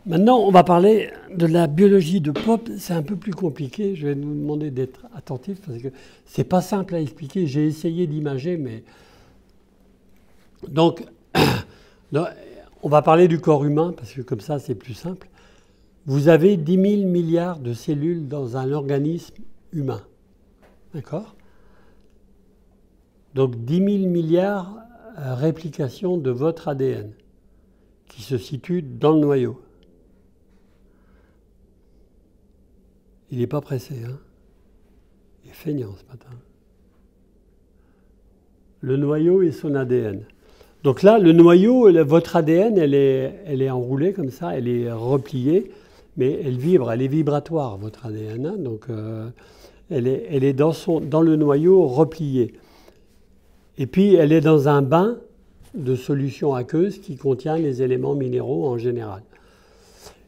Maintenant, on va parler de la biologie de Pope. C'est un peu plus compliqué. Je vais vous demander d'être attentif parce que c'est pas simple à expliquer. J'ai essayé d'imager, mais donc on va parler du corps humain parce que comme ça, c'est plus simple. Vous avez 10 000 milliards de cellules dans un organisme humain, d'accord? Donc 10 000 milliards réplications de votre ADN qui se situe dans le noyau. Il n'est pas pressé, hein? Il est feignant ce matin. Le noyau et son ADN. Donc là, le noyau, votre ADN, elle est enroulée comme ça, elle est repliée, mais elle vibre, elle est vibratoire, votre ADN. Hein, donc elle est dans le noyau repliée. Et puis elle est dans un bain de solution aqueuse qui contient les éléments minéraux en général.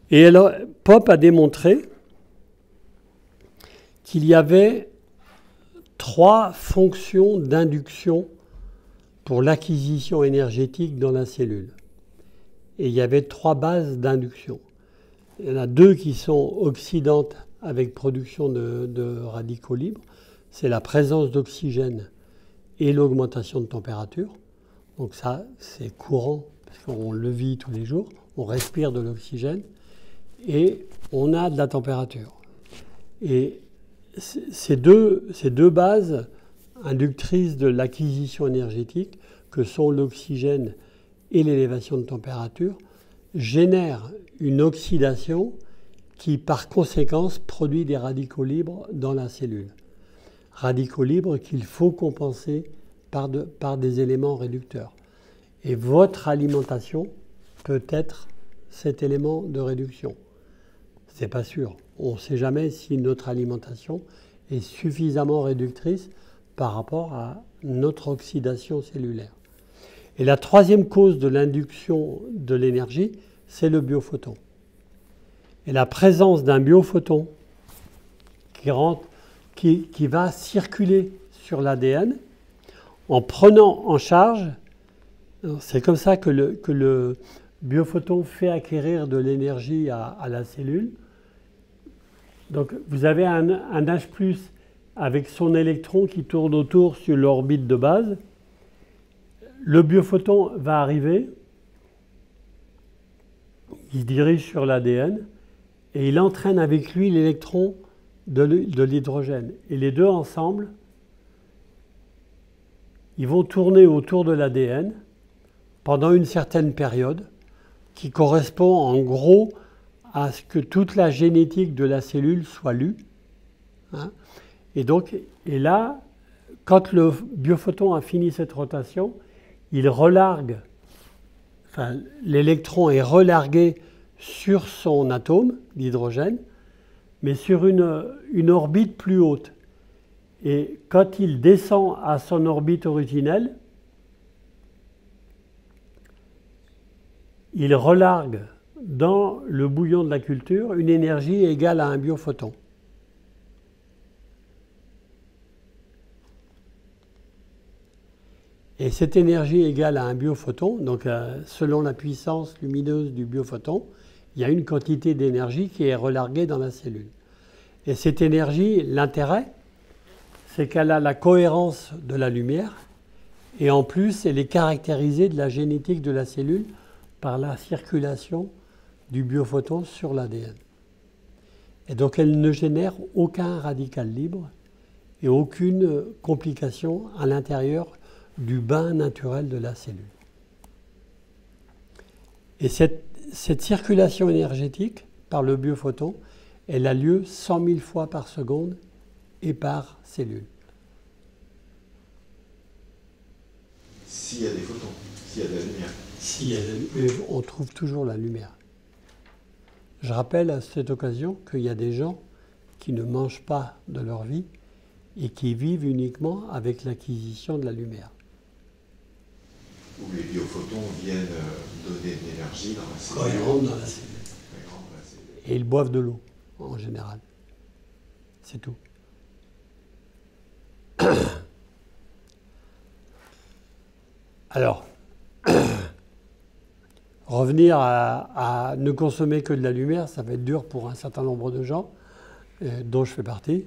Et alors, Pope a démontré qu'il y avait 3 fonctions d'induction pour l'acquisition énergétique dans la cellule. Et il y avait 3 bases d'induction. Il y en a 2 qui sont oxydantes avec production de radicaux libres. C'est la présence d'oxygène et l'augmentation de température. Donc ça, c'est courant, parce qu'on le vit tous les jours. On respire de l'oxygène et on a de la température. Et ces deux bases inductrices de l'acquisition énergétique, que sont l'oxygène et l'élévation de température, génèrent une oxydation qui, par conséquence, produit des radicaux libres dans la cellule. Radicaux libres qu'il faut compenser par des éléments réducteurs. Et votre alimentation peut être cet élément de réduction. C'est pas sûr. On ne sait jamais si notre alimentation est suffisamment réductrice par rapport à notre oxydation cellulaire. Et la 3e cause de l'induction de l'énergie, c'est le biophoton. Et la présence d'un biophoton qui va circuler sur l'ADN en prenant en charge, c'est comme ça que le biophoton fait acquérir de l'énergie à la cellule. Donc vous avez un H+ avec son électron qui tourne autour sur l'orbite de base. Le biophoton va arriver, il se dirige sur l'ADN et il entraîne avec lui l'électron de l'hydrogène. Et les deux ensemble, ils vont tourner autour de l'ADN pendant une certaine période qui correspond en gros à ce que toute la génétique de la cellule soit lue. Hein. Et là, quand le biophoton a fini cette rotation, il relargue, enfin l'électron est relargué sur son atome d'hydrogène, mais sur une orbite plus haute. Et quand il descend à son orbite originelle, il relargue dans le bouillon de la culture une énergie égale à un biophoton. Et cette énergie égale à un biophoton, donc selon la puissance lumineuse du biophoton, il y a une quantité d'énergie qui est relarguée dans la cellule. Et cette énergie, l'intérêt, c'est qu'elle a la cohérence de la lumière et en plus, elle est caractérisée de la génétique de la cellule par la circulation du biophoton sur l'ADN. Et donc, elle ne génère aucun radical libre et aucune complication à l'intérieur du bain naturel de la cellule. Et cette circulation énergétique par le biophoton, elle a lieu 100 000 fois par seconde et par cellule. S'il y a des photons, s'il y a de la lumière. S'il y a de la lumière, on trouve toujours la lumière. Je rappelle à cette occasion qu'il y a des gens qui ne mangent pas de leur vie et qui vivent uniquement avec l'acquisition de la lumière. Où les biophotons viennent donner de l'énergie dans la cellule. Quand ils rentrent dans la cellule. Et ils boivent de l'eau, en général. C'est tout. Alors, revenir à ne consommer que de la lumière, ça va être dur pour un certain nombre de gens, dont je fais partie,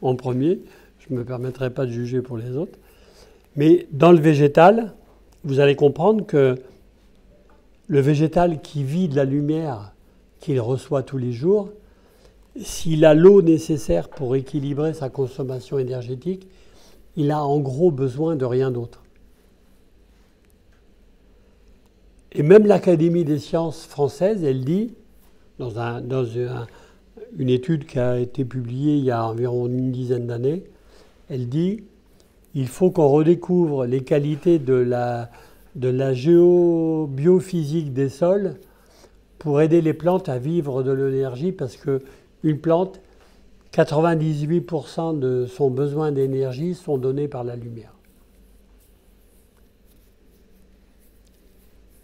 en premier. Je ne me permettrai pas de juger pour les autres. Mais dans le végétal, vous allez comprendre que le végétal qui vit de la lumière qu'il reçoit tous les jours, s'il a l'eau nécessaire pour équilibrer sa consommation énergétique, il a en gros besoin de rien d'autre. Et même l'Académie des sciences françaises, elle dit, dans une étude qui a été publiée il y a environ une dizaine d'années, elle dit il faut qu'on redécouvre les qualités de la biophysique des sols pour aider les plantes à vivre de l'énergie, parce qu'une plante, 98% de son besoin d'énergie sont donnés par la lumière.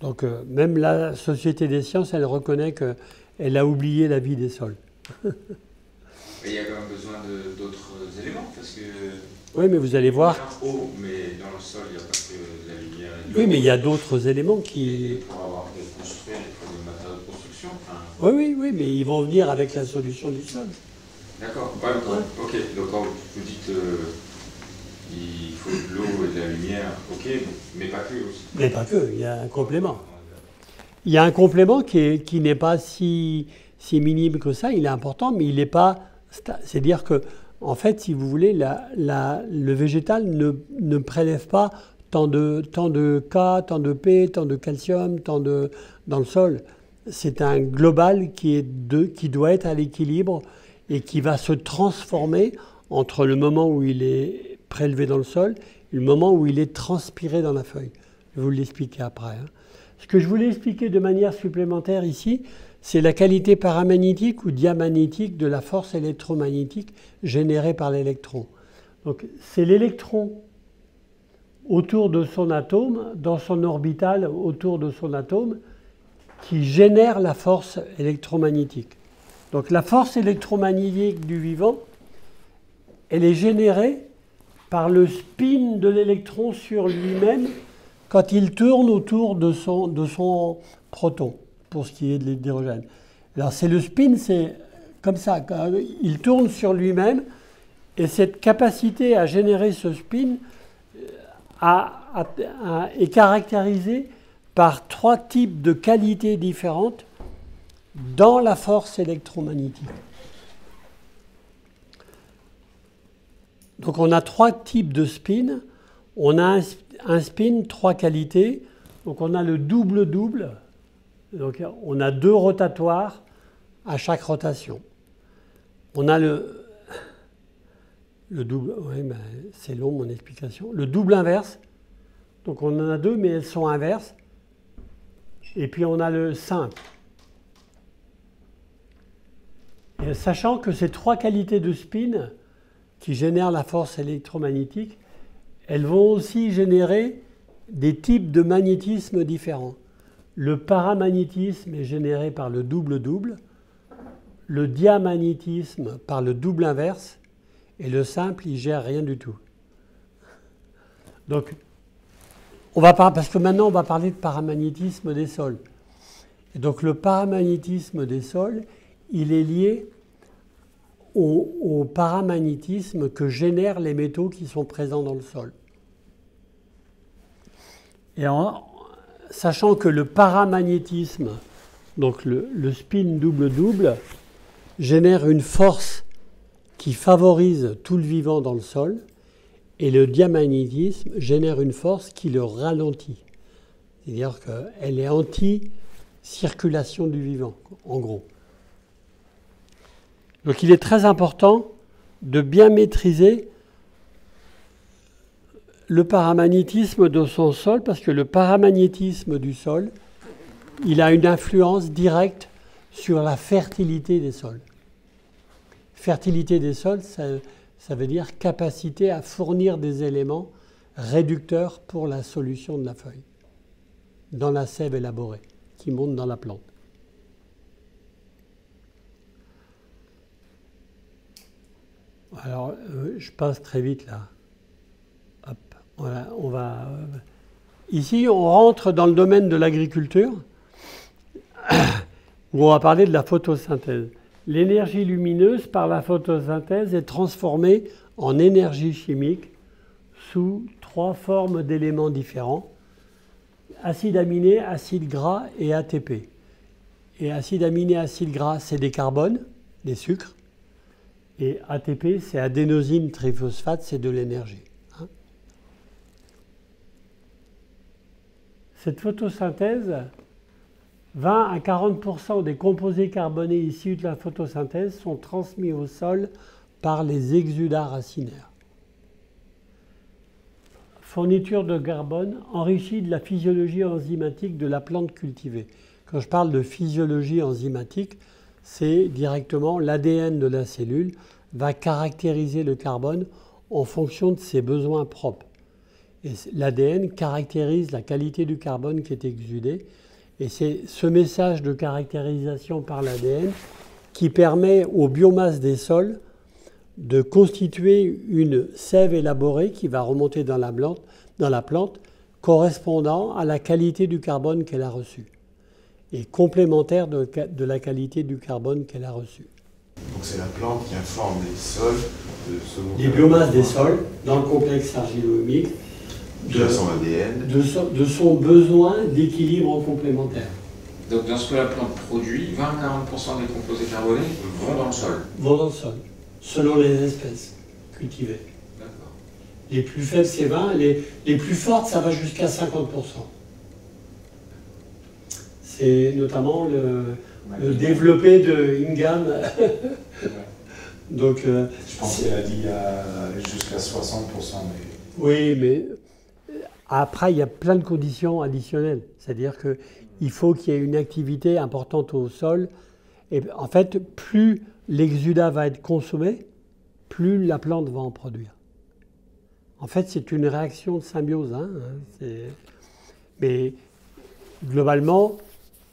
Donc même la Société des sciences, elle reconnaît qu'elle a oublié la vie des sols. Il y a quand même besoin d'autres éléments, parce que... Oui, mais vous allez voir... Eau, mais dans le sol, il n'y a pas que la lumière. Oui, mais il y a d'autres éléments qui... Et pour avoir construit, il faut des matériaux de construction. Oui, mais ils vont venir avec la solution du sol. D'accord, ouais. Ok. Donc quand vous dites il faut de l'eau et de la lumière, ok, mais pas que aussi. Mais pas que, il y a un complément. Il y a un complément qui n'est pas si minime que ça, il est important, mais il n'est pas... C'est-à-dire que, en fait, si vous voulez, le végétal ne prélève pas tant de K, tant de P, tant de calcium, dans le sol. C'est un global qui doit être à l'équilibre et qui va se transformer entre le moment où il est prélevé dans le sol et le moment où il est transpiré dans la feuille. Je vais vous l'expliquer après. Ce que je voulais expliquer de manière supplémentaire ici, c'est la qualité paramagnétique ou diamagnétique de la force électromagnétique générée par l'électron. Donc, c'est l'électron autour de son atome, dans son orbital autour de son atome, qui génère la force électromagnétique. Donc, la force électromagnétique du vivant, elle est générée par le spin de l'électron sur lui-même quand il tourne autour de son proton, pour ce qui est de l'hydrogène. Alors c'est le spin, c'est comme ça, il tourne sur lui-même, et cette capacité à générer ce spin est caractérisée par 3 types de qualités différentes dans la force électromagnétique. Donc on a 3 types de spin. On a un spin, 3 qualités. Donc on a le double-double. Donc on a 2 rotatoires à chaque rotation. On a le double, oui, ben, c'est long mon explication. Le double inverse. Donc on en a 2, mais elles sont inverses. Et puis on a le simple. Et sachant que ces 3 qualités de spin qui génèrent la force électromagnétique, elles vont aussi générer des types de magnétisme différents. Le paramagnétisme est généré par le double-double, le diamagnétisme par le double inverse, et le simple, il ne gère rien du tout. Donc, parce que maintenant, on va parler de paramagnétisme des sols. Et donc, le paramagnétisme des sols, il est lié au paramagnétisme que génèrent les métaux qui sont présents dans le sol. Et sachant que le paramagnétisme, donc le spin double-double, génère une force qui favorise tout le vivant dans le sol, et le diamagnétisme génère une force qui le ralentit. C'est-à-dire qu'elle est anti-circulation du vivant, en gros. Donc il est très important de bien maîtriser le paramagnétisme de son sol, parce que le paramagnétisme du sol, il a une influence directe sur la fertilité des sols. Fertilité des sols, ça veut dire capacité à fournir des éléments réducteurs pour la solution de la feuille, dans la sève élaborée, qui monte dans la plante. Alors, je passe très vite là. Hop, voilà, on va. Ici, on rentre dans le domaine de l'agriculture, où on va parler de la photosynthèse. L'énergie lumineuse, par la photosynthèse, est transformée en énergie chimique sous 3 formes d'éléments différents: acide aminé, acide gras et ATP. Et acide aminé, acide gras, c'est des carbones, des sucres. Et ATP, c'est adénosine triphosphate, c'est de l'énergie. Cette photosynthèse, 20 à 40% des composés carbonés issus de la photosynthèse sont transmis au sol par les exudats racinaires. Fourniture de carbone enrichie de la physiologie enzymatique de la plante cultivée. Quand je parle de physiologie enzymatique, c'est directement l'ADN de la cellule va caractériser le carbone en fonction de ses besoins propres. Et l'ADN caractérise la qualité du carbone qui est exudé. Et c'est ce message de caractérisation par l'ADN qui permet aux biomasses des sols de constituer une sève élaborée qui va remonter dans la plante correspondant à la qualité du carbone qu'elle a reçu et complémentaire de la qualité du carbone qu'elle a reçu. Donc c'est la plante qui informe les sols les biomasses des sols dans le complexe argilo-humique de son besoin d'équilibre complémentaire. Donc dans ce que la plante produit, 20 à 40% des composés carbonés vont dans le sol. Vont dans le sol, selon les espèces cultivées. D'accord. Les plus faibles, c'est 20, les plus fortes, ça va jusqu'à 50%. C'est notamment le développé de Ingham. Donc, je pense qu'elle a dit jusqu'à 60%. Mais... Oui, mais après, il y a plein de conditions additionnelles. C'est-à-dire qu'il faut qu'il y ait une activité importante au sol. Et en fait, plus l'exudat va être consommé, plus la plante va en produire. En fait, c'est une réaction de symbiose. Mais globalement,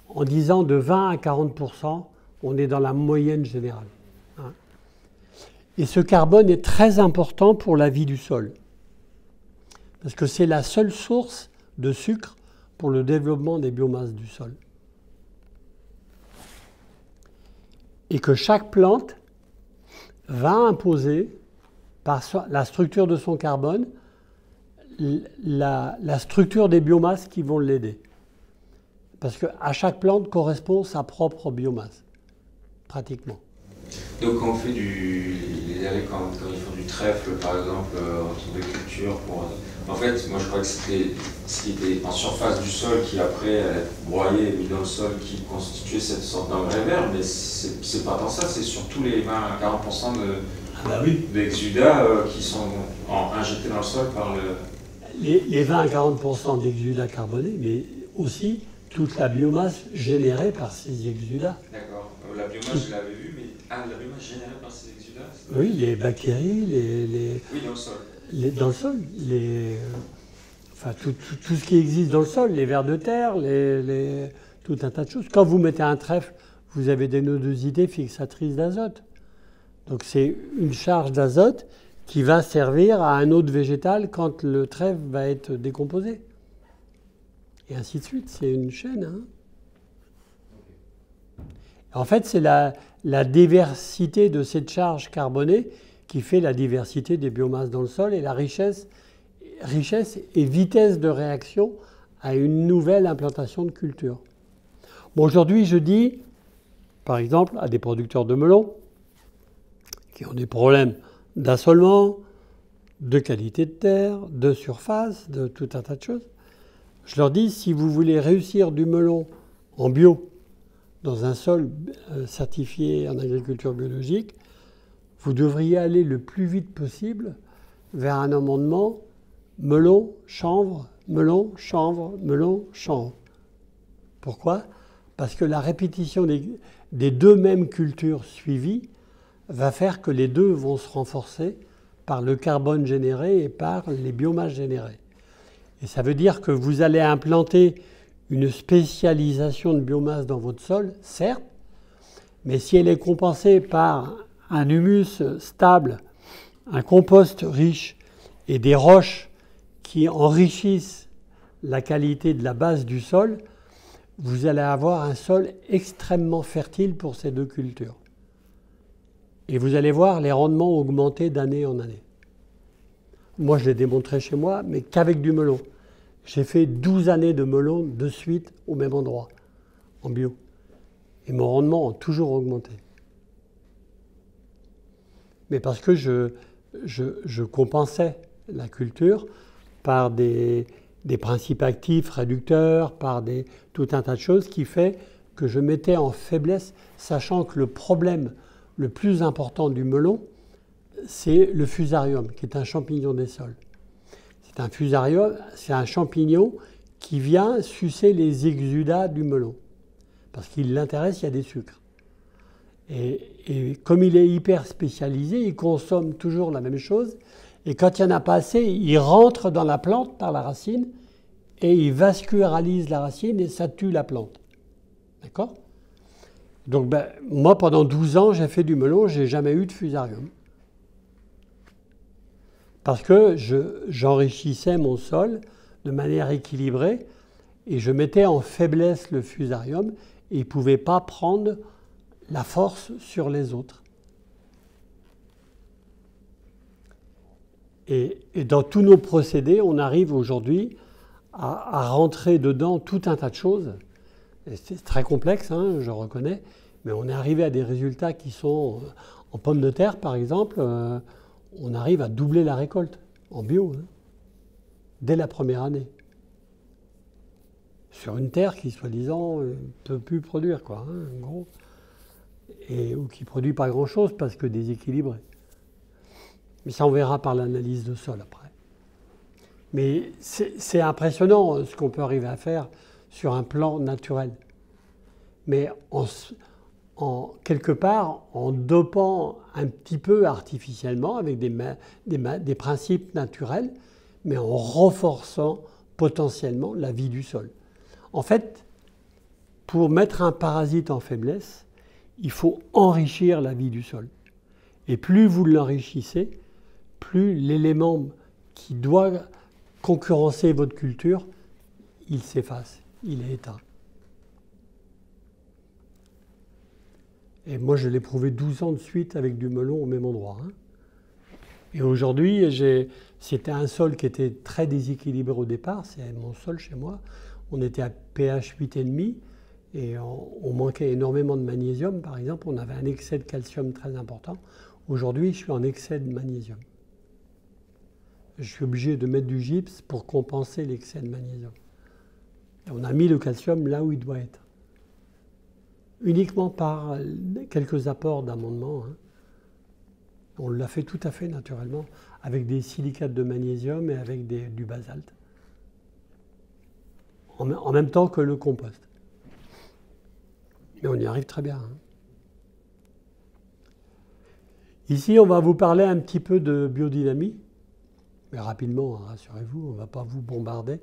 en disant de 20 à 40%, on est dans la moyenne générale. Et ce carbone est très important pour la vie du sol. Parce que c'est la seule source de sucre pour le développement des biomasses du sol. Et que chaque plante va imposer, par la structure de son carbone, la structure des biomasses qui vont l'aider. Parce qu'à chaque plante correspond sa propre biomasse, pratiquement. Donc quand on fait quand ils font du trèfle, par exemple, autour des cultures, en fait, moi je crois que c'était ce qui était en surface du sol qui après allait être broyé et mis dans le sol qui constituait cette sorte d'engrais vert, mais c'est pas tant ça, c'est surtout les 20 à 40% d'exudats qui sont injectés dans le sol par le... Les 20 à 40% d'exudats carbonés, mais aussi toute la biomasse générée par ces exudats. D'accord. La biomasse, je l'avais vu, mais la biomasse générée par ces exudats? Oui, les bactéries, Oui, dans le sol. Dans le sol, enfin, tout ce qui existe dans le sol, les vers de terre, tout un tas de choses. Quand vous mettez un trèfle, vous avez des nodosités fixatrices d'azote. Donc c'est une charge d'azote qui va servir à un hôte végétal quand le trèfle va être décomposé. Et ainsi de suite, c'est une chaîne. En fait, c'est la diversité de cette charge carbonée qui fait la diversité des biomasses dans le sol et la richesse et vitesse de réaction à une nouvelle implantation de culture. Bon, aujourd'hui, je dis, par exemple, à des producteurs de melons qui ont des problèmes d'assolement, de qualité de terre, de surface, de tout un tas de choses, je leur dis, si vous voulez réussir du melon en bio, dans un sol certifié en agriculture biologique, vous devriez aller le plus vite possible vers un amendement melon, chanvre, melon, chanvre, melon, chanvre. Pourquoi? Parce que la répétition des deux mêmes cultures suivies va faire que les deux vont se renforcer par le carbone généré et par les biomasses générées. Et ça veut dire que vous allez implanter une spécialisation de biomasse dans votre sol, certes, mais si elle est compensée par un humus stable, un compost riche et des roches qui enrichissent la qualité de la base du sol, vous allez avoir un sol extrêmement fertile pour ces deux cultures. Et vous allez voir les rendements augmenter d'année en année. Moi, je l'ai démontré chez moi, mais qu'avec du melon. J'ai fait 12 années de melon de suite au même endroit, en bio. Et mon rendement a toujours augmenté. Mais parce que je compensais la culture par des principes actifs réducteurs, par tout un tas de choses qui fait que je mettais en faiblesse, sachant que le problème le plus important du melon, c'est le fusarium, qui est un champignon des sols. C'est un fusarium, c'est un champignon qui vient sucer les exudats du melon. Parce qu'il l'intéresse, il y a des sucres. Et comme il est hyper spécialisé, il consomme toujours la même chose. Et quand il n'y en a pas assez, il rentre dans la plante par la racine et il vascularise la racine et ça tue la plante. D'accord ? Donc moi, pendant 12 ans, j'ai fait du melon, je n'ai jamais eu de fusarium. Parce que j'enrichissais mon sol de manière équilibrée et je mettais en faiblesse le fusarium et il ne pouvait pas prendre la force sur les autres. Et dans tous nos procédés, on arrive aujourd'hui à rentrer dedans tout un tas de choses. C'est très complexe, hein, je reconnais, mais on est arrivé à des résultats qui sont, en pommes de terre par exemple, on arrive à doubler la récolte en bio, hein, dès la première année. Sur une terre qui, soi-disant, ne peut plus produire, quoi, hein, en gros. Ou qui ne produit pas grand-chose parce que déséquilibré. Mais ça, on verra par l'analyse de sol après. Mais c'est impressionnant ce qu'on peut arriver à faire sur un plan naturel. Mais quelque part, en dopant un petit peu artificiellement avec des principes naturels, mais en renforçant potentiellement la vie du sol. En fait, pour mettre un parasite en faiblesse, il faut enrichir la vie du sol. Et plus vous l'enrichissez, plus l'élément qui doit concurrencer votre culture, il s'efface, il est éteint. Et moi, je l'ai prouvé 12 ans de suite avec du melon au même endroit. Hein. Et aujourd'hui, c'était un sol qui était très déséquilibré au départ, c'est mon sol chez moi. On était à pH 8,5 et on manquait énormément de magnésium, par exemple. On avait un excès de calcium très important. Aujourd'hui, je suis en excès de magnésium. Je suis obligé de mettre du gypse pour compenser l'excès de magnésium. Et on a mis le calcium là où il doit être. Uniquement par quelques apports d'amendement. Hein. On l'a fait tout à fait naturellement, avec des silicates de magnésium et avec du basalte. En même temps que le compost. Mais on y arrive très bien. Hein. Ici, on va vous parler un petit peu de biodynamie. Mais rapidement, rassurez-vous, on ne va pas vous bombarder.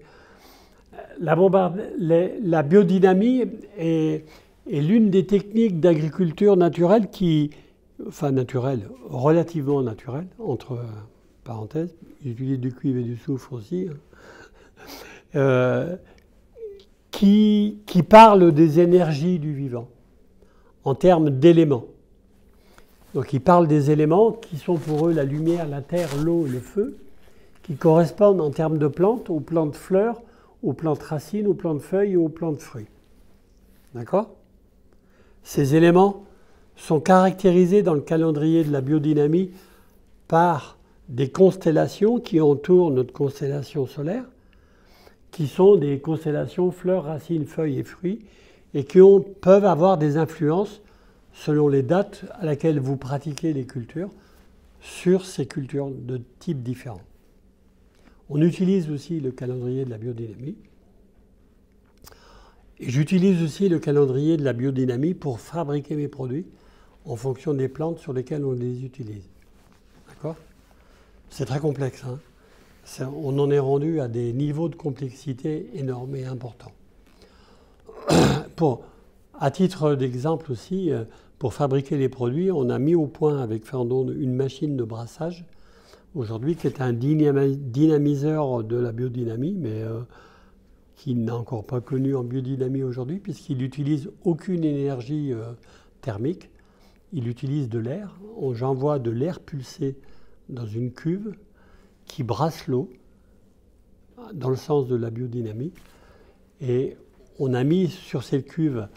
La biodynamie est l'une des techniques d'agriculture naturelle relativement naturelle, entre parenthèses, j'utilise du cuivre et du soufre aussi, qui parle des énergies du vivant, en termes d'éléments. Donc il parle des éléments qui sont pour eux la lumière, la terre, l'eau, le feu, qui correspondent en termes de plantes aux plantes fleurs, aux plantes racines, aux plantes feuilles et aux plantes fruits. D'accord ? Ces éléments sont caractérisés dans le calendrier de la biodynamie par des constellations qui entourent notre constellation solaire, qui sont des constellations fleurs, racines, feuilles et fruits, et qui peuvent avoir des influences selon les dates à laquelle vous pratiquez les cultures, sur ces cultures de types différents. On utilise aussi le calendrier de la biodynamie. Et j'utilise aussi le calendrier de la biodynamie pour fabriquer mes produits en fonction des plantes sur lesquelles on les utilise. D'accord ? C'est très complexe. Hein ? On en est rendu à des niveaux de complexité énormes et importants. À titre d'exemple aussi, pour fabriquer les produits, on a mis au point avec Ferdon une machine de brassage aujourd'hui qui est un dynamiseur de la biodynamie, mais qu'il n'a encore pas connu en biodynamie aujourd'hui, puisqu'il n'utilise aucune énergie thermique. Il utilise de l'air. J'envoie de l'air pulsé dans une cuve qui brasse l'eau dans le sens de la biodynamie. Et on a mis sur cette cuve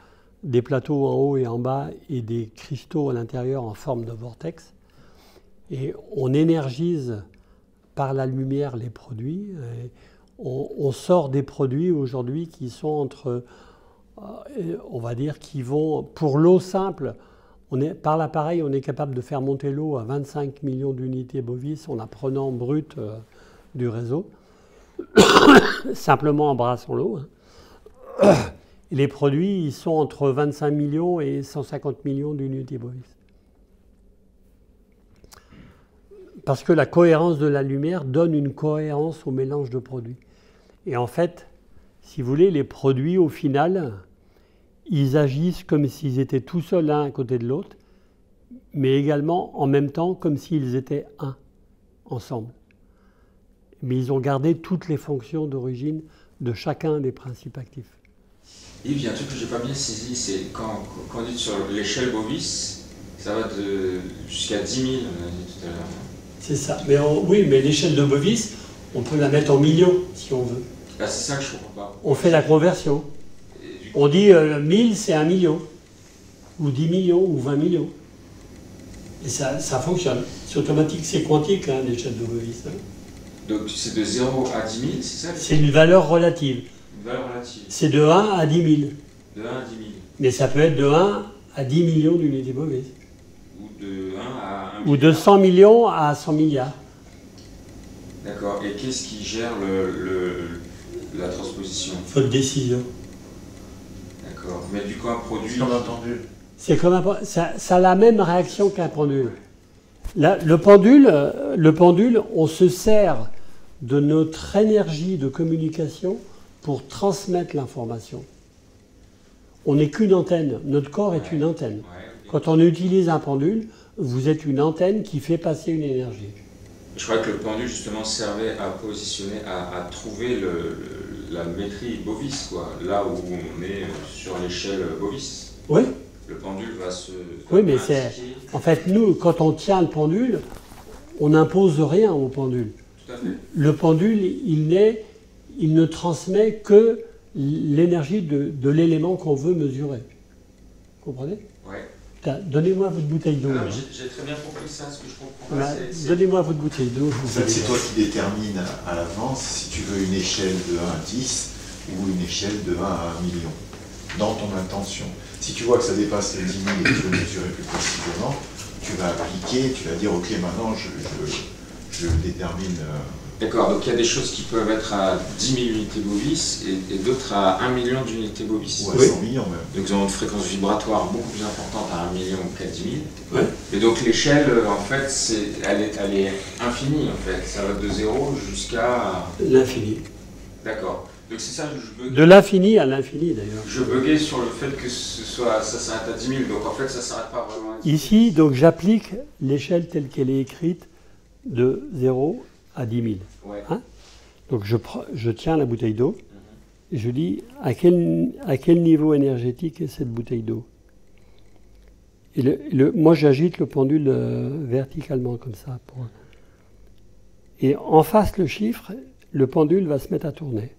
des plateaux en haut et en bas et des cristaux à l'intérieur en forme de vortex. Et on énergise par la lumière les produits. Et on sort des produits aujourd'hui qui sont entre, on va dire, qui vont, pour l'eau simple, par l'appareil, on est capable de faire monter l'eau à 25 millions d'unités bovis en la prenant brute du réseau, simplement en brassant l'eau. Les produits, ils sont entre 25 millions et 150 millions d'unités bovis. Parce que la cohérence de la lumière donne une cohérence au mélange de produits. Et en fait, si vous voulez, les produits, au final, ils agissent comme s'ils étaient tout seuls l'un à côté de l'autre, mais également en même temps comme s'ils étaient un, ensemble. Mais ils ont gardé toutes les fonctions d'origine de chacun des principes actifs. Yves, il y a un truc que je n'ai pas bien saisi, c'est quand on dit sur l'échelle bovis, ça va jusqu'à 10 000, on a dit tout à l'heure. C'est ça. Mais oui, mais l'échelle de bovis, on peut la mettre en millions, si on veut. Là, c'est ça que je ne comprends pas. On fait la conversion. On dit 1000, c'est 1 million, ou 10 millions, ou 20 millions. Et ça fonctionne. C'est automatique, c'est quantique, hein, l'échelle de bovis. Hein. Donc c'est de 0 à 10 000, c'est ça? C'est une valeur relative. Une valeur relative. C'est de 1 à 10 000. De 1 à 10 000. Mais ça peut être de 1 à 10 millions d'unités bovis. Ou de 1 à 1 milliard. Ou de 100 millions à 100 milliards. D'accord. Et qu'est-ce qui gère la transposition? Votre décision. D'accord. Mais du coup, un produit... C'est comme un pendule. C'est comme ça a la même réaction qu'un pendule. Là, le pendule, on se sert de notre énergie de communication pour transmettre l'information. On n'est qu'une antenne. Notre corps est une antenne. Quand on utilise un pendule, vous êtes une antenne qui fait passer une énergie. Je crois que le pendule, justement, servait à positionner, à trouver la métrie bovis, quoi, là où on est sur l'échelle bovis. Oui. Le pendule va se... Oui, mais c'est... En fait, nous, quand on tient le pendule, on n'impose rien au pendule. Tout à fait. Le pendule, il ne transmet que l'énergie de l'élément qu'on veut mesurer. Vous comprenez? Ouais. Donnez-moi votre bouteille d'eau. J'ai très bien compris ça, ce que je comprends. Voilà, donnez-moi votre bouteille d'eau. En fait, c'est toi qui détermines à l'avance si tu veux une échelle de 1 à 10 ou une échelle de 1 à 1 million, dans ton intention. Si tu vois que ça dépasse les 10 000 et que tu veux mesurer plus précisément, tu vas appliquer, tu vas dire ok, maintenant je détermine. D'accord, donc il y a des choses qui peuvent être à 10 000 unités bovis et d'autres à 1 million d'unités bovis. Ou à 100 millions même. Donc ils ont une fréquence vibratoire beaucoup plus importante à 1 million qu'à 10 000. Ouais. Et donc l'échelle, en fait, elle est infinie en fait. Ça va de 0 jusqu'à... L'infini. D'accord. Donc c'est ça que je buguais. De l'infini à l'infini d'ailleurs. Je buguais sur le fait que ça s'arrête à 10 000. Donc en fait, ça ne s'arrête pas vraiment à 10 000. Ici, donc j'applique l'échelle telle qu'elle est écrite de 0 à 10 000. Ouais. Hein? Donc je tiens la bouteille d'eau et je dis à quel niveau énergétique est cette bouteille d'eau. Et moi j'agite le pendule verticalement comme ça. Et en face le chiffre, le pendule va se mettre à tourner.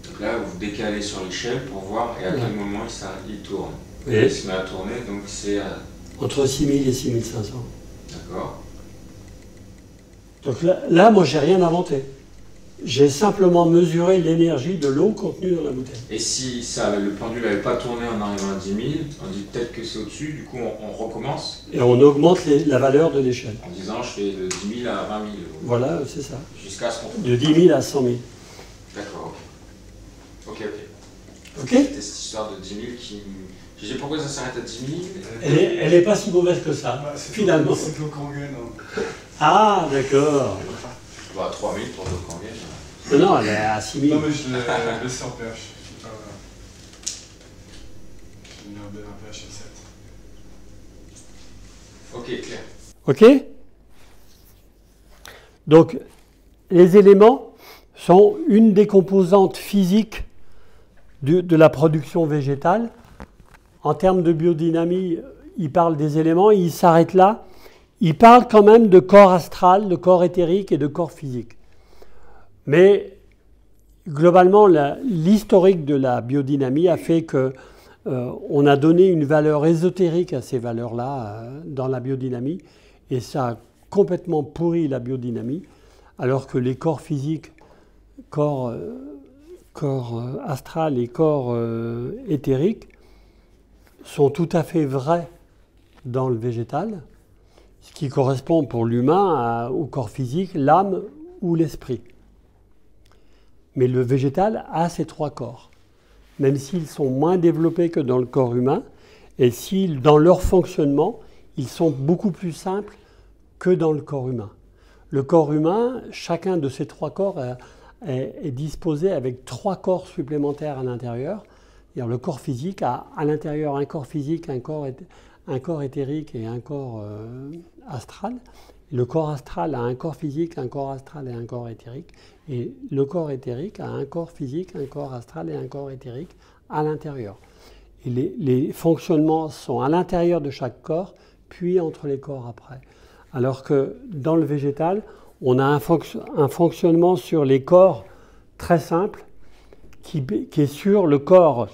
Donc là, vous décalez sur l'échelle pour voir et à quel moment il tourne. Oui. Il se met à tourner, donc c'est... Entre 6 000 et 6 500. D'accord. Donc là, moi, j'ai rien inventé. J'ai simplement mesuré l'énergie de l'eau contenue dans la bouteille. Et si le pendule n'avait pas tourné en arrivant à 10 000, on dit peut-être que c'est au-dessus, du coup on recommence. Et on augmente la valeur de l'échelle. En disant je fais de 10 000 à 20 000. Voilà, c'est ça. Jusqu'à ce qu'on... De 10 000 à 100 000. D'accord, ok. Ok. C'était cette histoire de 10 000 qui... Je dis pourquoi ça s'arrête à 10 000 Elle n'est pas si mauvaise que ça, finalement. C'est le Kangen. Ah, d'accord. Bah, 3 000 pour d'autres Kangen. Non, elle est à 6 000. Non, mais je l'ai laissé en pH. J'ai mis un pH à 7. Ok, clair. Ok. Donc, les éléments, sont une des composantes physiques de la production végétale. En termes de biodynamie, il parle des éléments, il s'arrête là. Il parle quand même de corps astral, de corps éthérique et de corps physique. Mais globalement, l'historique de la biodynamie a fait que on a donné une valeur ésotérique à ces valeurs-là dans la biodynamie, et ça a complètement pourri la biodynamie, alors que les corps physiques, corps astral et corps éthérique, sont tout à fait vrais dans le végétal, ce qui correspond pour l'humain au corps physique, l'âme ou l'esprit. Mais le végétal a ces trois corps, même s'ils sont moins développés que dans le corps humain, et s'ils, dans leur fonctionnement, ils sont beaucoup plus simples que dans le corps humain. Le corps humain, chacun de ces trois corps est disposé avec trois corps supplémentaires à l'intérieur. Le corps physique a à l'intérieur un corps physique, un corps éthérique et un corps astral. Le corps astral a un corps physique, un corps astral et un corps éthérique. Et le corps éthérique a un corps physique, un corps astral et un corps éthérique à l'intérieur. Et les fonctionnements sont à l'intérieur de chaque corps, puis entre les corps après. Alors que dans le végétal, on a un fonctionnement sur les corps très simple qui est sur le corps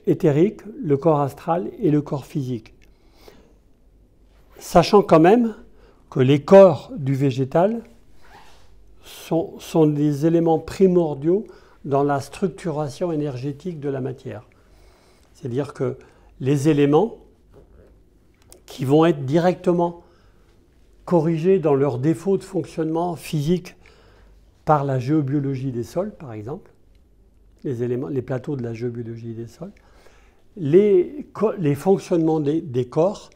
éthérique, le corps astral et le corps physique. Sachant quand même que les corps du végétal sont des éléments primordiaux dans la structuration énergétique de la matière. C'est-à-dire que les éléments qui vont être directement corrigés dans leurs défauts de fonctionnement physique par la géobiologie des sols, par exemple, les plateaux de la géobiologie des sols, les fonctionnements des corps,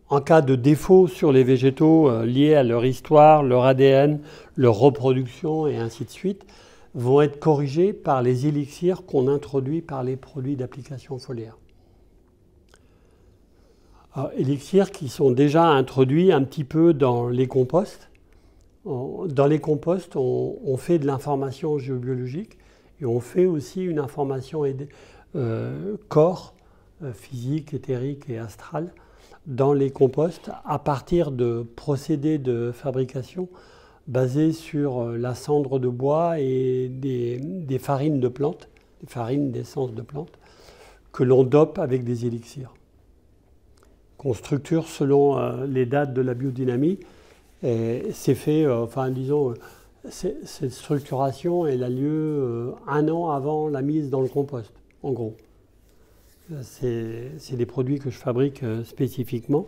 en cas de défaut sur les végétaux liés à leur histoire, leur ADN, leur reproduction et ainsi de suite, vont être corrigés par les élixirs qu'on introduit par les produits d'application foliaire. Élixirs qui sont déjà introduits un petit peu dans les composts. Dans les composts, on fait de l'information géobiologique et on fait aussi une information corps, physique, éthérique et astral dans les composts à partir de procédés de fabrication basés sur la cendre de bois et des farines de plantes, des farines d'essence de plantes, que l'on dope avec des élixirs, qu'on structure selon les dates de la biodynamie. Et c'est fait, cette structuration, elle a lieu 1 an avant la mise dans le compost, en gros. C'est des produits que je fabrique spécifiquement.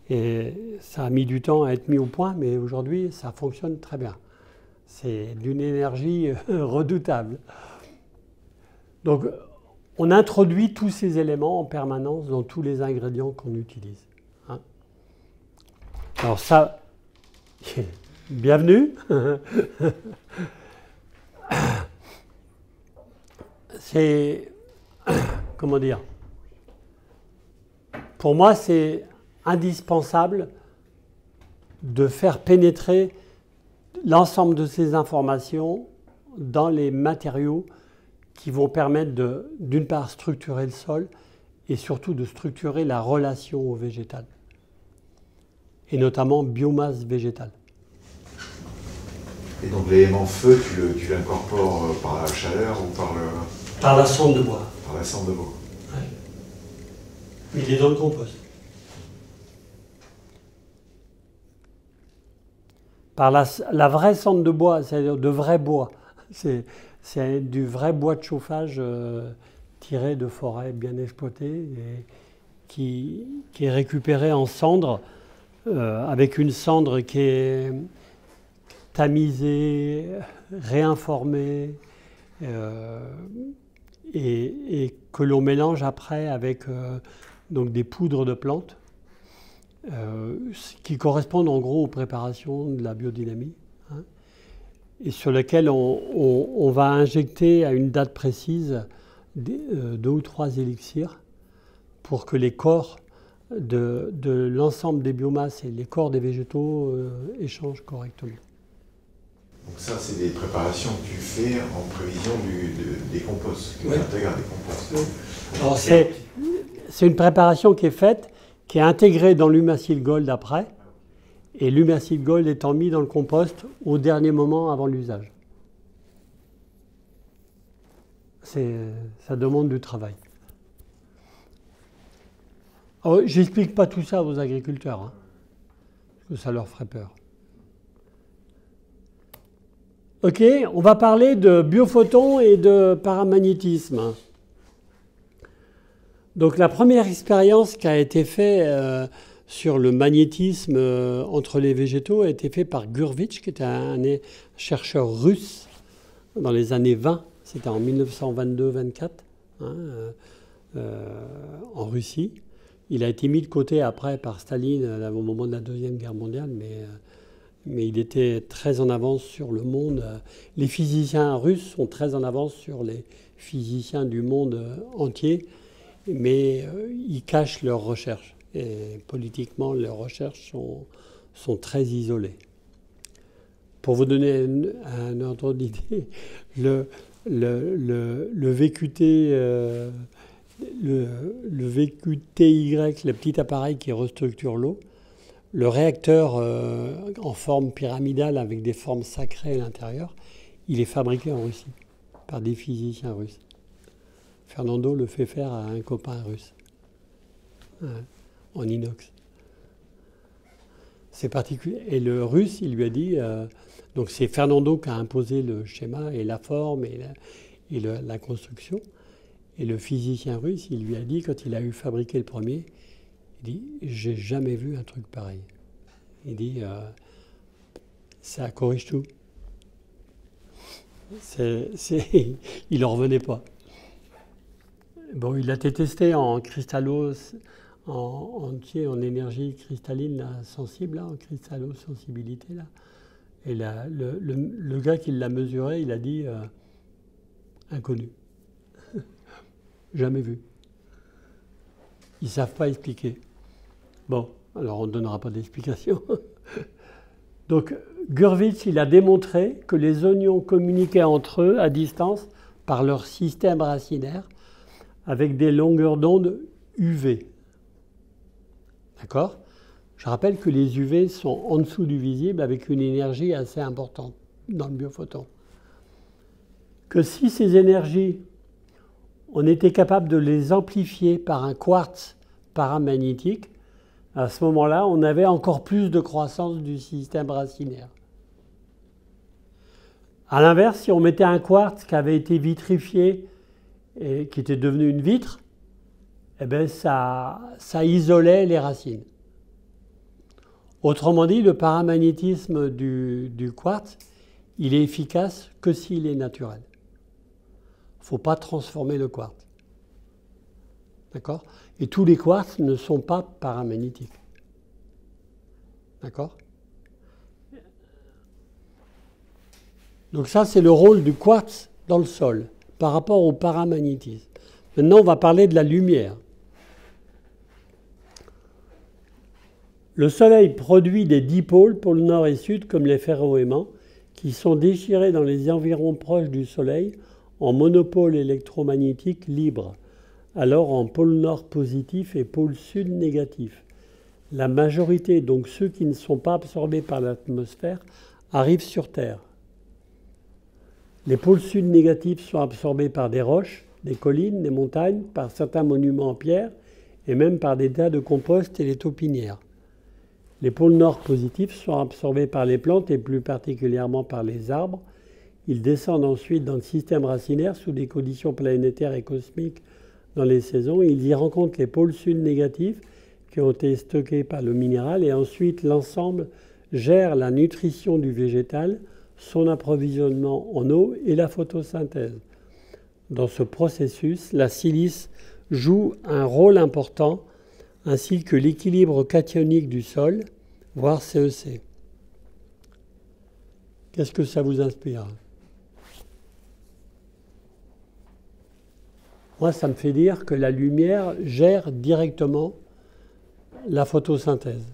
Et ça a mis du temps à être mis au point, mais aujourd'hui, ça fonctionne très bien. C'est d'une énergie redoutable. Donc, on introduit tous ces éléments en permanence dans tous les ingrédients qu'on utilise. Hein. Alors ça, bienvenue. C'est, comment dire, pour moi, c'est indispensable de faire pénétrer l'ensemble de ces informations dans les matériaux qui vont permettre d'une part, structurer le sol et surtout de structurer la relation au végétal, et notamment biomasse végétale. Et donc l'élément feu, tu l'incorpores par la chaleur ou par le... Par la cendre de bois. Par la cendre de bois. Ouais. Il est dans le compost. Par la vraie cendre de bois, c'est-à-dire de vrai bois. C'est du vrai bois de chauffage tiré de forêts bien exploitées et qui est récupéré en cendre avec une cendre qui est tamisée, réinformée et que l'on mélange après avec donc des poudres de plantes qui correspondent en gros aux préparations de la biodynamie. Hein, et sur lequel on va injecter à une date précise 2 ou 3 élixirs pour que les corps de l'ensemble des biomasses et les corps des végétaux échangent correctement. Donc ça, c'est des préparations que tu fais en prévision des composts, que tu intègres à des composts. Oui. Alors c'est une préparation qui est faite, qui est intégrée dans l'Humacyl Gold après, et l'Humacyl Gold étant mis dans le compost au dernier moment avant l'usage. Ça demande du travail. J'explique pas tout ça aux agriculteurs, hein, parce que ça leur ferait peur. Ok, on va parler de biophotons et de paramagnétisme. Donc la première expérience qui a été faite sur le magnétisme entre les végétaux a été faite par Gurevitch, qui était un chercheur russe dans les années 20, c'était en 1922-24, hein, en Russie. Il a été mis de côté après par Staline au moment de la Deuxième Guerre mondiale, mais il était très en avance sur le monde. Les physiciens russes sont très en avance sur les physiciens du monde entier, mais ils cachent leurs recherches. Et politiquement, leurs recherches sont très isolées. Pour vous donner un ordre d'idée, le VQT, le VQTY, le petit appareil qui restructure l'eau, le réacteur en forme pyramidale avec des formes sacrées à l'intérieur, il est fabriqué en Russie par des physiciens russes. Fernando le fait faire à un copain russe, en inox. C'est particulier. Et le russe, il lui a dit, donc c'est Fernando qui a imposé le schéma et la forme et la construction. Et le physicien russe, il lui a dit, quand il a eu fabriqué le premier, il dit, j'ai jamais vu un truc pareil. Il dit, ça corrige tout. Il n'en revenait pas. Bon, il a été testé en cristallos, en énergie cristalline là, sensible, là, en cristallosensibilité. Là. Et là, le gars qui l'a mesuré, il a dit, inconnu. Jamais vu. Ils ne savent pas expliquer. Bon, alors on ne donnera pas d'explication. Donc, Gurevitch, il a démontré que les oignons communiquaient entre eux à distance par leur système racinaire avec des longueurs d'onde UV. D'accord ? Je rappelle que les UV sont en dessous du visible avec une énergie assez importante dans le biophoton. Que si ces énergies, on était capable de les amplifier par un quartz paramagnétique, à ce moment-là, on avait encore plus de croissance du système racinaire. À l'inverse, si on mettait un quartz qui avait été vitrifié et qui était devenu une vitre, eh bien ça isolait les racines. Autrement dit, le paramagnétisme du quartz, il est efficace que s'il est naturel. Il ne faut pas transformer le quartz. D'accord ? Et tous les quartz ne sont pas paramagnétiques. D'accord ? Donc ça, c'est le rôle du quartz dans le sol par rapport au paramagnétisme. Maintenant, on va parler de la lumière. Le Soleil produit des dipôles, pôle nord et sud, comme les ferroaimants, qui sont déchirés dans les environs proches du Soleil en monopôle électromagnétique libre, alors en pôle nord positif et pôle sud négatif. La majorité, donc ceux qui ne sont pas absorbés par l'atmosphère, arrivent sur Terre. Les pôles sud négatifs sont absorbés par des roches, des collines, des montagnes, par certains monuments en pierre et même par des tas de compost et les taupinières. Les pôles nord positifs sont absorbés par les plantes et plus particulièrement par les arbres. Ils descendent ensuite dans le système racinaire sous des conditions planétaires et cosmiques dans les saisons. Ils y rencontrent les pôles sud négatifs qui ont été stockés par le minéral et ensuite l'ensemble gère la nutrition du végétal, son approvisionnement en eau et la photosynthèse. Dans ce processus, la silice joue un rôle important ainsi que l'équilibre cationique du sol, voire CEC. Qu'est-ce que ça vous inspire ? Moi, ça me fait dire que la lumière gère directement la photosynthèse,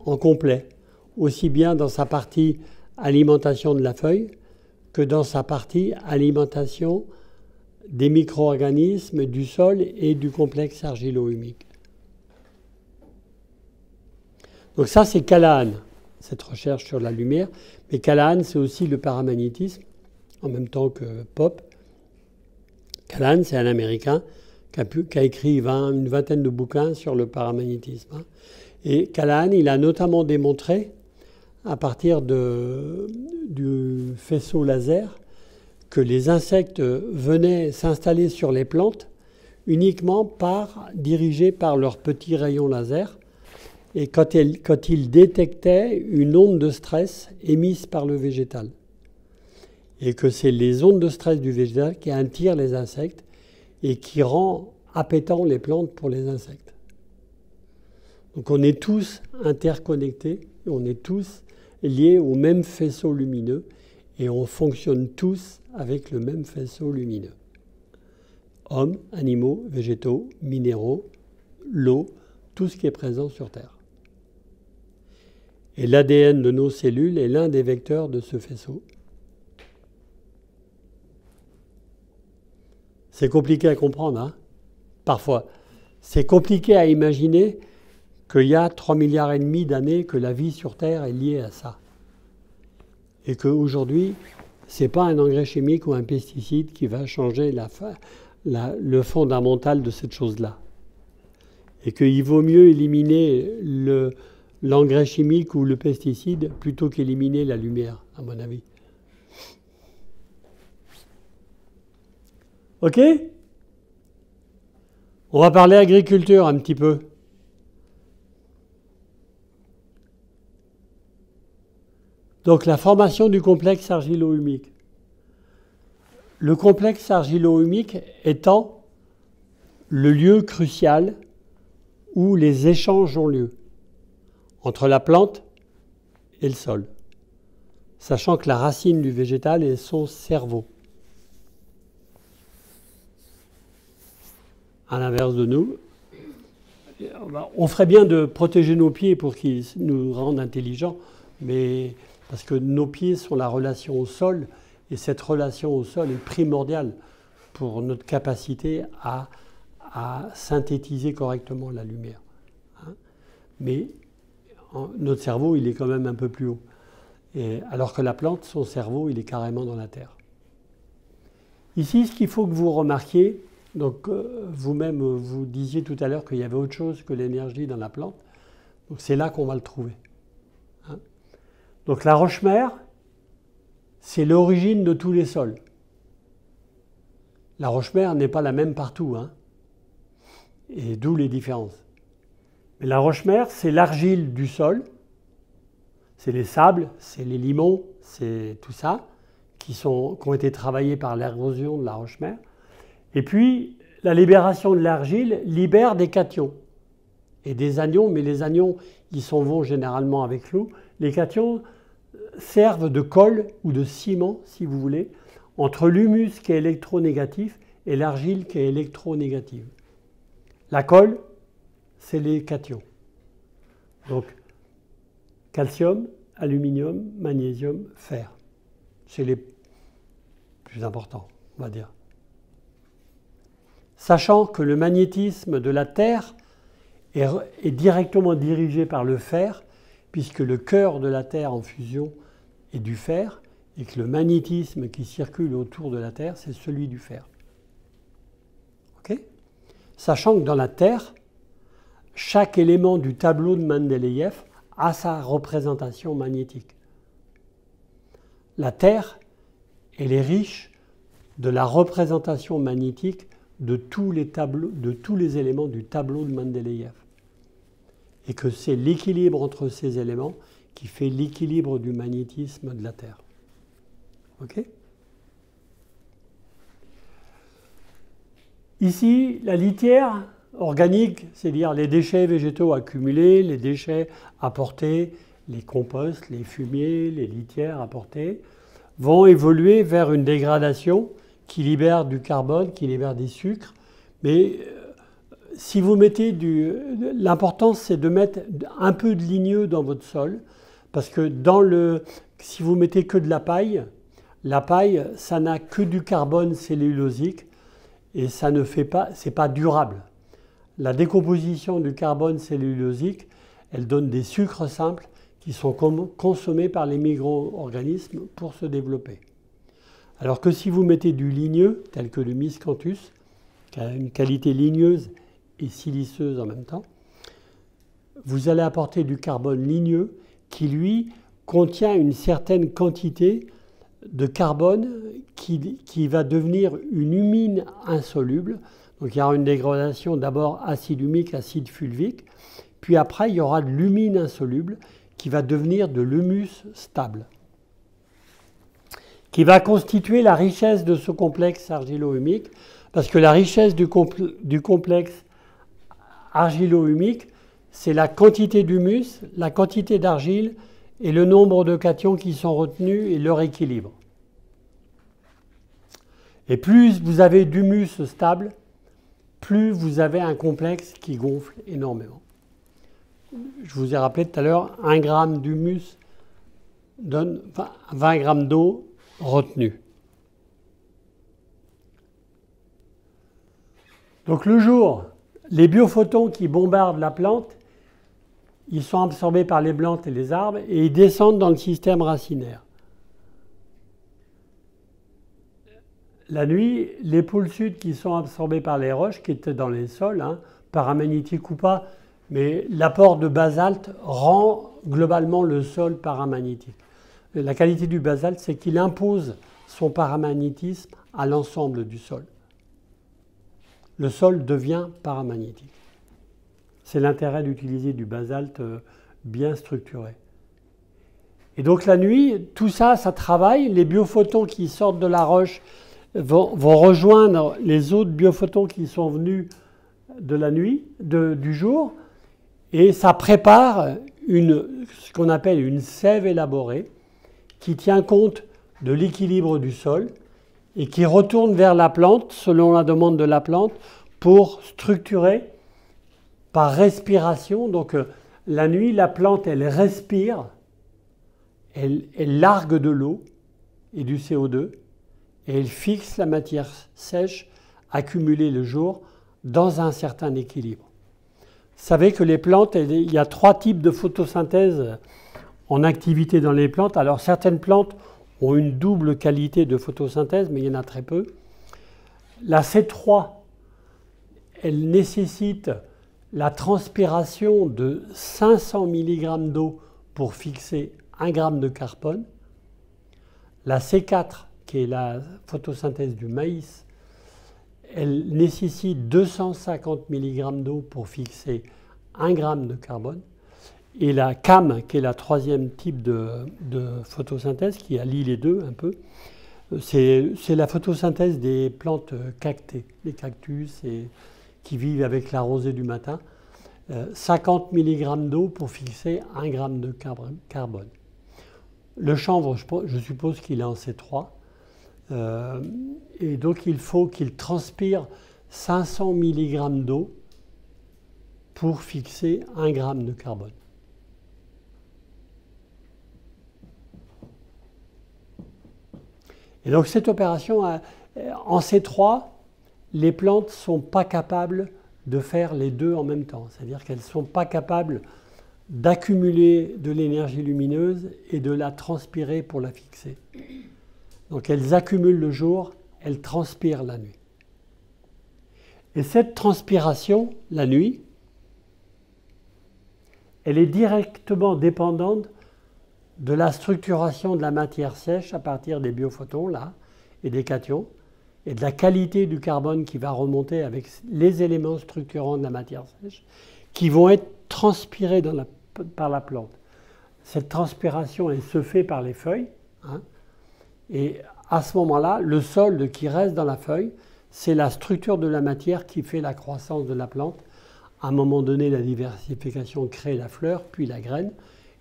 en complet, aussi bien dans sa partie alimentation de la feuille que dans sa partie alimentation des micro-organismes, du sol et du complexe argilo-humique. Donc ça, c'est Callahan, cette recherche sur la lumière. Mais Callahan, c'est aussi le paramagnétisme, en même temps que Pope. Callahan, c'est un Américain qui a écrit une vingtaine de bouquins sur le paramagnétisme. Et Callahan, il a notamment démontré, à partir du faisceau laser, que les insectes venaient s'installer sur les plantes uniquement dirigés par leurs petits rayons laser. Et quand ils détectaient une onde de stress émise par le végétal. Et que c'est les ondes de stress du végétal qui attirent les insectes et qui rend appétant les plantes pour les insectes. Donc on est tous interconnectés, on est tous liés au même faisceau lumineux et on fonctionne tous avec le même faisceau lumineux. Hommes, animaux, végétaux, minéraux, l'eau, tout ce qui est présent sur Terre. Et l'ADN de nos cellules est l'un des vecteurs de ce faisceau. C'est compliqué à comprendre, hein, parfois. C'est compliqué à imaginer qu'il y a 3,5 milliards d'années que la vie sur Terre est liée à ça. Et qu'aujourd'hui, ce n'est pas un engrais chimique ou un pesticide qui va changer le fondamental de cette chose-là. Et qu'il vaut mieux éliminer l'engrais chimique ou le pesticide plutôt qu'éliminer la lumière, à mon avis. OK ? On va parler agriculture un petit peu. Donc la formation du complexe argilo-humique. Le complexe argilo-humique étant le lieu crucial où les échanges ont lieu entre la plante et le sol, sachant que la racine du végétal est son cerveau. À l'inverse de nous, on ferait bien de protéger nos pieds pour qu'ils nous rendent intelligents, mais parce que nos pieds sont la relation au sol, et cette relation au sol est primordiale pour notre capacité à synthétiser correctement la lumière. Hein. Mais notre cerveau, il est quand même un peu plus haut. Alors que la plante, son cerveau, il est carrément dans la terre. Ici, ce qu'il faut que vous remarquiez, donc vous-même, vous disiez tout à l'heure qu'il y avait autre chose que l'énergie dans la plante. Donc c'est là qu'on va le trouver. Hein. Donc la roche-mère, c'est l'origine de tous les sols. La roche-mère n'est pas la même partout, hein, et d'où les différences. Mais la roche-mère, c'est l'argile du sol, c'est les sables, c'est les limons, c'est tout ça, qui ont été travaillés par l'érosion de la roche-mère. Et puis, la libération de l'argile libère des cations et des anions, mais les anions, ils s'en vont généralement avec l'eau. Les cations servent de colle ou de ciment, si vous voulez, entre l'humus qui est électronégatif et l'argile qui est électronégative. La colle, c'est les cations. Donc, calcium, aluminium, magnésium, fer. C'est les plus importants, on va dire. Sachant que le magnétisme de la Terre est directement dirigé par le fer, puisque le cœur de la Terre en fusion est du fer, et que le magnétisme qui circule autour de la Terre, c'est celui du fer. Okay ? Sachant que dans la Terre, chaque élément du tableau de Mendeleïev a sa représentation magnétique. La Terre, elle est riche de la représentation magnétique de tous les éléments du tableau de Mendeleïev. Et que c'est l'équilibre entre ces éléments qui fait l'équilibre du magnétisme de la Terre. OK ? Ici, la litière organique, c'est-à-dire les déchets végétaux accumulés, les déchets apportés, les composts, les fumiers, les litières apportées, vont évoluer vers une dégradation qui libère du carbone, qui libère des sucres. Mais si vous mettez l'important, c'est de mettre un peu de ligneux dans votre sol, Parce que si vous mettez que de la paille, ça n'a que du carbone cellulosique et ça ne fait pas, c'est pas durable. La décomposition du carbone cellulosique, elle donne des sucres simples qui sont consommés par les micro-organismes pour se développer. Alors que si vous mettez du ligneux, tel que le miscanthus, qui a une qualité ligneuse et siliceuse en même temps, vous allez apporter du carbone ligneux qui, lui, contient une certaine quantité de carbone qui va devenir une humine insoluble. Donc il y aura une dégradation d'abord acide humique, acide fulvique, puis après il y aura de l'humine insoluble qui va devenir de l'humus stable, qui va constituer la richesse de ce complexe argilo-humique, parce que la richesse du complexe argilo-humique, c'est la quantité d'humus, la quantité d'argile et le nombre de cations qui sont retenus et leur équilibre. Et plus vous avez d'humus stable, plus vous avez un complexe qui gonfle énormément. Je vous ai rappelé tout à l'heure, 1 gramme d'humus donne 20 grammes d'eau retenue. Donc le jour, les biophotons qui bombardent la plante, ils sont absorbés par les plantes et les arbres et ils descendent dans le système racinaire. La nuit, les pôles sud qui sont absorbés par les roches qui étaient dans les sols, paramagnétiques ou pas, mais l'apport de basalte rend globalement le sol paramagnétique. La qualité du basalte, c'est qu'il impose son paramagnétisme à l'ensemble du sol. Le sol devient paramagnétique. C'est l'intérêt d'utiliser du basalte bien structuré. Et donc la nuit, tout ça, ça travaille. Les biophotons qui sortent de la roche vont rejoindre les autres biophotons qui sont venus de la nuit, du jour, et ça prépare ce qu'on appelle une sève élaborée qui tient compte de l'équilibre du sol et qui retourne vers la plante selon la demande de la plante pour structurer par respiration. Donc la nuit, la plante, elle respire, elle largue de l'eau et du CO2 et elle fixe la matière sèche accumulée le jour dans un certain équilibre. Vous savez que les plantes, il y a 3 types de photosynthèse en activité dans les plantes. Alors certaines plantes ont une double qualité de photosynthèse, mais il y en a très peu. La C3, elle nécessite la transpiration de 500 mg d'eau pour fixer 1 g de carbone. La C4, qui est la photosynthèse du maïs, elle nécessite 250 mg d'eau pour fixer 1 g de carbone. Et la CAM, qui est la 3e type de photosynthèse, qui allie les deux un peu, c'est la photosynthèse des plantes cactées, les cactus qui vivent avec la rosée du matin. 50 mg d'eau pour fixer 1 g de carbone. Le chanvre, je suppose qu'il est en C3. Et donc il faut qu'il transpire 500 mg d'eau pour fixer 1 g de carbone. Et donc cette opération, en C3, les plantes ne sont pas capables de faire les deux en même temps. C'est-à-dire qu'elles ne sont pas capables d'accumuler de l'énergie lumineuse et de la transpirer pour la fixer. Donc elles accumulent le jour, elles transpirent la nuit. Et cette transpiration, la nuit, elle est directement dépendante de la structuration de la matière sèche à partir des biophotons, là, et des cations, et de la qualité du carbone qui va remonter avec les éléments structurants de la matière sèche, qui vont être transpirés par la plante. Cette transpiration, elle se fait par les feuilles, et à ce moment-là, le solde qui reste dans la feuille, c'est la structure de la matière qui fait la croissance de la plante. À un moment donné, la diversification crée la fleur, puis la graine,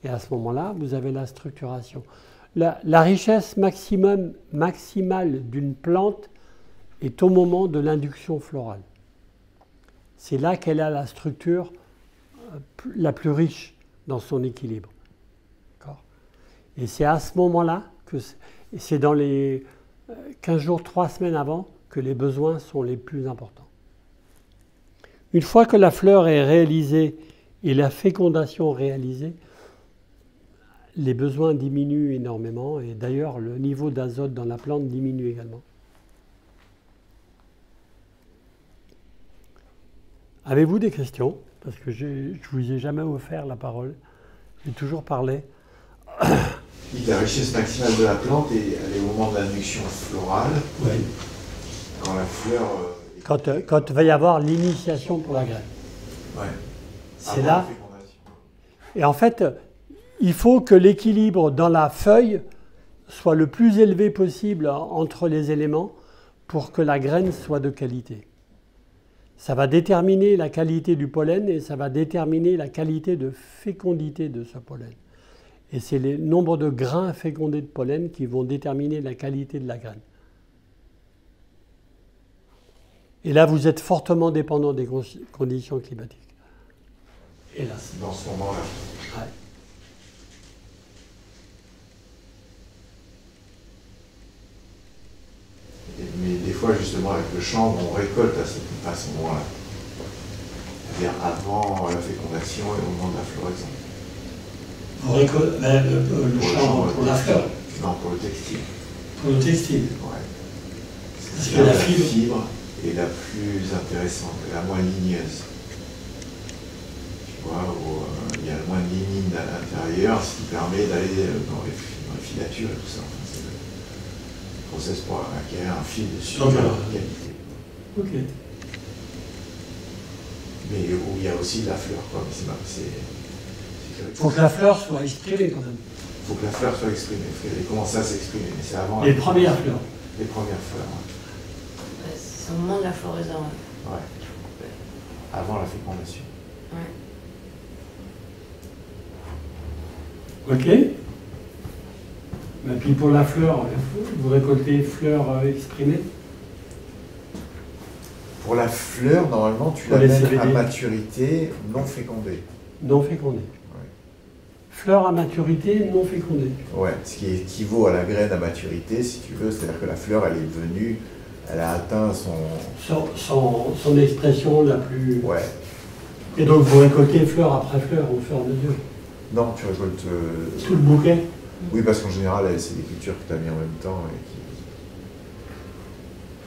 et à ce moment-là, vous avez la structuration. La richesse maximale d'une plante est au moment de l'induction florale. C'est là qu'elle a la structure la plus riche dans son équilibre. D'accord ? Et c'est à ce moment-là que c'est dans les 15 jours, 3 semaines avant que les besoins sont les plus importants. Une fois que la fleur est réalisée et la fécondation réalisée, les besoins diminuent énormément et d'ailleurs le niveau d'azote dans la plante diminue également. Avez-vous des questions? Parce que je ne vous ai jamais offert la parole. J'ai toujours parlé. La richesse maximale de la plante, elle est au moment de l'induction florale, Oui. quand la fleur... Quand il va y avoir l'initiation pour la graine. Ouais. C'est Avant là. la fécondation. Et en fait, il faut que l'équilibre dans la feuille soit le plus élevé possible entre les éléments pour que la graine soit de qualité. Ça va déterminer la qualité du pollen et ça va déterminer la qualité de fécondité de ce pollen. Et c'est le nombre de grains fécondés de pollen qui vont déterminer la qualité de la graine. Et là, vous êtes fortement dépendant des conditions climatiques. Hélas. Dans ce moment-là. Ouais. Mais des fois, justement, avec le chanvre, on récolte à ce moment-là. C'est-à-dire avant la fécondation et au moment de la floraison. On récolte le chanvre pour la fleur, Non, pour le textile. pour le textile. Ouais. Parce C'est que la la fibre- fibre est la plus intéressante, la moins ligneuse. Tu vois, où il y a le moins de lignine à l'intérieur, ce qui permet d'aller dans les filatures et tout ça. Enfin, c'est le process pour acquérir un fil de super qualité. Ok. Mais où il y a aussi de la fleur, quoi. Il faut que la fleur soit exprimée quand même. Il faut que la fleur soit exprimée, elle commence à s'exprimer, mais c'est avant. Les premières fleurs. Les premières fleurs, C'est au moment de la floraison. ouais. Avant la fécondation. Ouais. Ok. Et puis pour la fleur, vous récoltez fleurs exprimées. Pour la fleur, normalement, tu Pour les l'amènes à CBD. maturité non fécondée. Non fécondées. Fleurs à maturité non fécondée. Ouais, ce qui équivaut à la graine à maturité, si tu veux, c'est-à-dire que la fleur, elle est venue, elle a atteint Son expression la plus... Ouais. Et donc vous récoltez fleur après fleur au fur et à mesure. Non, tu récoltes... Tout le bouquet. Oui, parce qu'en général, c'est des cultures que tu as mis en même temps et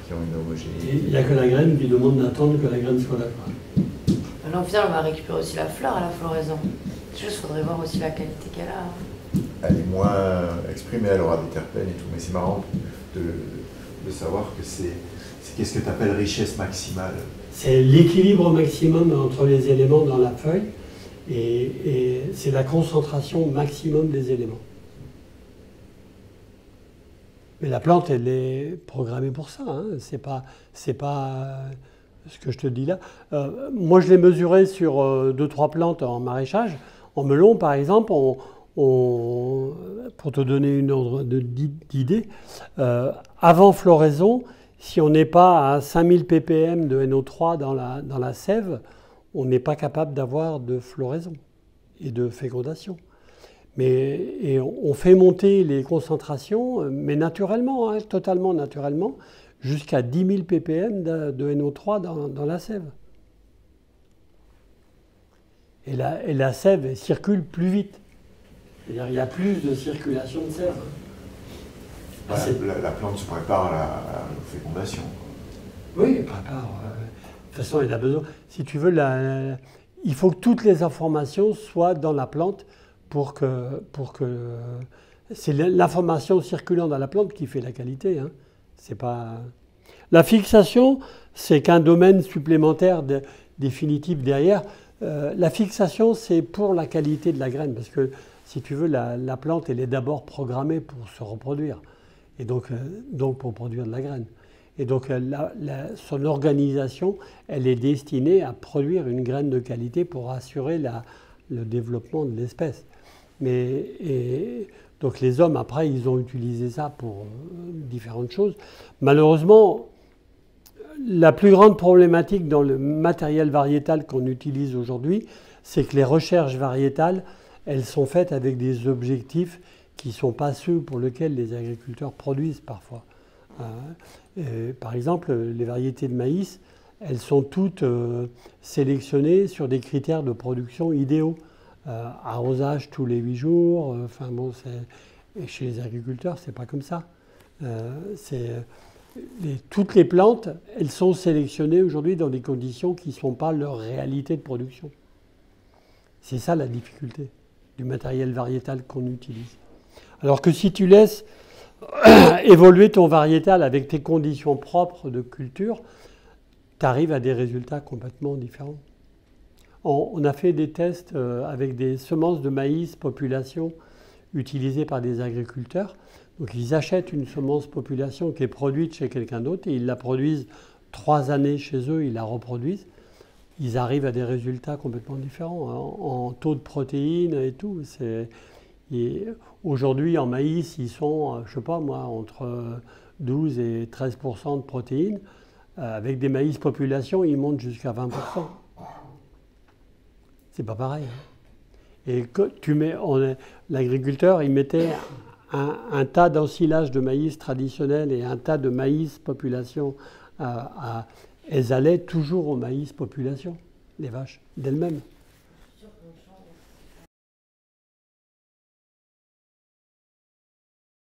qui ont une Et homogénéité. il n'y a que la graine qui demande d'attendre que la graine soit là. Quoi. Alors, au final, on va récupérer aussi la fleur à la floraison. Juste, il faudrait voir aussi la qualité qu'elle a. Elle est moins exprimée, elle aura des terpènes et tout, mais c'est marrant de savoir que c'est qu'est-ce que tu appelles richesse maximale. C'est l'équilibre maximum entre les éléments dans la feuille et c'est la concentration maximum des éléments. Mais la plante, elle est programmée pour ça. Hein. C'est pas ce que je te dis là. Moi, je l'ai mesuré sur 2-3 plantes en maraîchage. En melon, par exemple, pour te donner une ordre d'idée, avant floraison, si on n'est pas à 5000 ppm de NO3 dans la sève, on n'est pas capable d'avoir de floraison et de fécondation. Et on fait monter les concentrations, mais naturellement, hein, totalement naturellement, jusqu'à 10 000 ppm de NO3 dans la sève. Et la sève circule plus vite. C'est-à-dire qu'il y a plus de circulation de sève. La plante se prépare à la fécondation. Oui, prépare. De toute façon, il a besoin. Si tu veux, il faut que toutes les informations soient dans la plante pour que c'est l'information circulant dans la plante qui fait la qualité. Hein. C'est pas la fixation, c'est qu'un domaine supplémentaire définitif derrière. La fixation, c'est pour la qualité de la graine, parce que si tu veux, la plante, elle est d'abord programmée pour se reproduire, et donc pour produire de la graine. Et donc son organisation, elle est destinée à produire une graine de qualité pour assurer le développement de l'espèce. Donc les hommes, après, ils ont utilisé ça pour différentes choses. Malheureusement, la plus grande problématique dans le matériel variétal qu'on utilise aujourd'hui, c'est que les recherches variétales, elles sont faites avec des objectifs qui ne sont pas ceux pour lesquels les agriculteurs produisent parfois. Par exemple, les variétés de maïs, elles sont toutes sélectionnées sur des critères de production idéaux. Arrosage tous les 8 jours, et chez les agriculteurs, c'est pas comme ça. Toutes les plantes, elles sont sélectionnées aujourd'hui dans des conditions qui ne sont pas leur réalité de production. C'est ça la difficulté du matériel variétal qu'on utilise. Alors que si tu laisses évoluer ton variétal avec tes conditions propres de culture, tu arrives à des résultats complètement différents. On a fait des tests avec des semences de maïs population utilisées par des agriculteurs. Donc ils achètent une semence population qui est produite chez quelqu'un d'autre et ils la produisent 3 années chez eux, ils la reproduisent. Ils arrivent à des résultats complètement différents en taux de protéines et tout. Aujourd'hui, en maïs, ils sont, je ne sais pas moi, entre 12 et 13% de protéines. Avec des maïs population, ils montent jusqu'à 20%. C'est pas pareil. Et l'agriculteur, il mettait un tas d'ensilage de maïs traditionnel et un tas de maïs population. Elles allaient toujours au maïs population, les vaches, d'elles-mêmes.